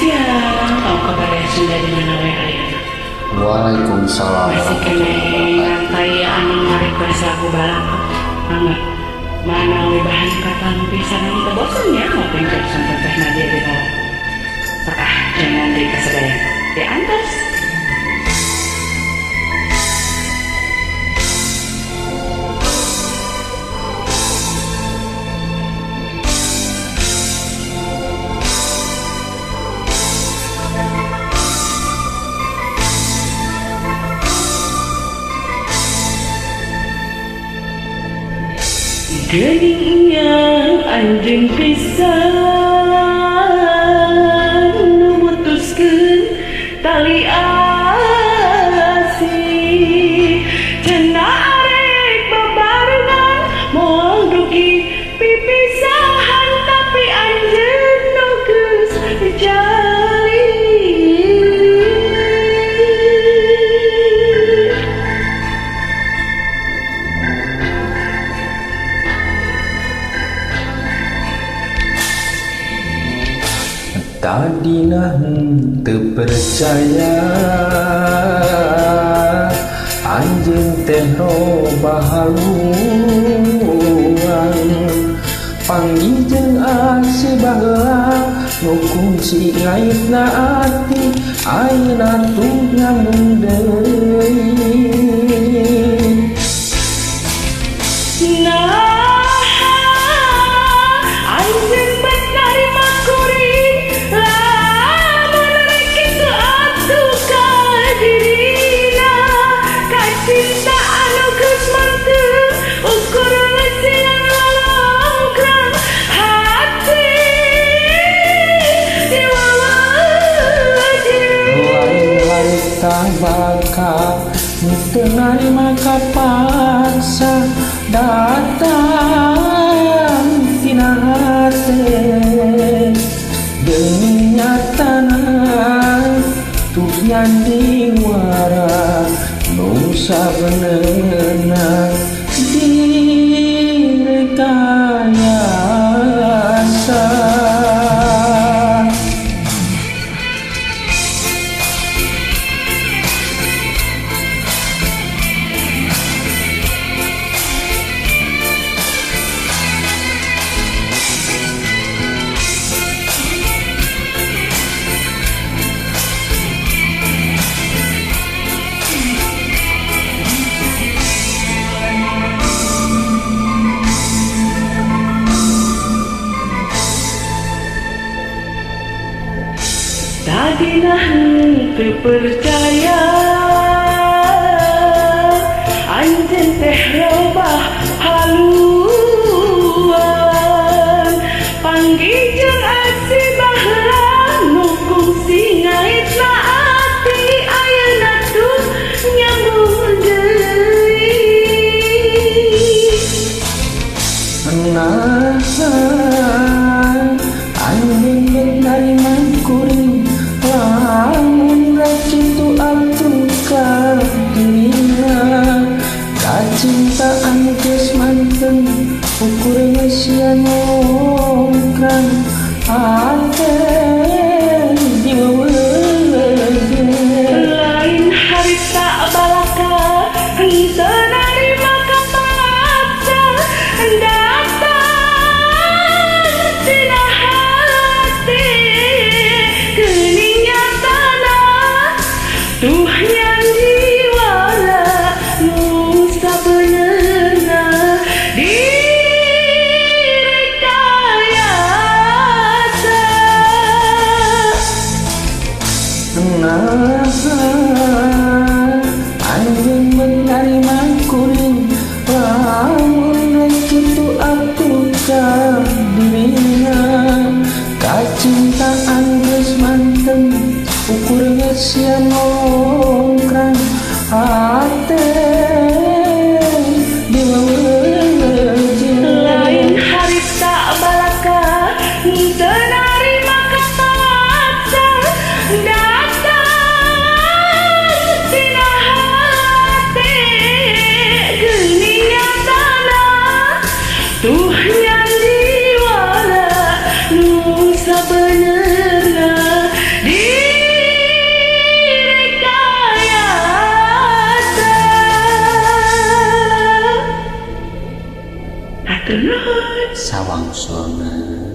siang. Apa kabar ya sudah di mana ya? Waalaikumsalam. Masih kena rantai anu request lagu balap. Mangga. Mana we bahan katan pisan kita bosan ya ngopi terus sampai teh Nadia di bawah. Jangan dikasih ya antas. Geningnya anjeun pisan memutuskeun tali asih cenah arek bebarengan moal dugi pipisahan tapi anjeun nu geus jali. Tadinah teu percaya anjeun teh robah haluan panggih asih baheula nu kungsi ngaitna ati ayeuna tuh nyambung deui. Bakal teu narima kapaksa datang tina hate demi nyatana tuh nyanding wara nu sabenerna direkayasa. Tadinah teu percaya anjeun teh robah haluan panggih jeung asih baheula nu kungsi ngaitna ati ayeuna tuh nyambung deui. Anjeun narima kuring lamun racitu atuh ka dirinya kacintaan geus manteng ukur sia ngongkang ate diweweung lain harita balaka henteu narima kapaksa datang tina hati geuning nyatana tuh nyandiwara nu sabenerna direkayasa. Anjeun menerima kuring lamun kitu atuh ka dirinya kacintaan geus manteng ukur sia ngongkrang ate diweweung lain harita balaka henteu narima kapaksa datang tina hate geuning nyatana tuh nyandiwara nu sabenerna Good night. Sawang sona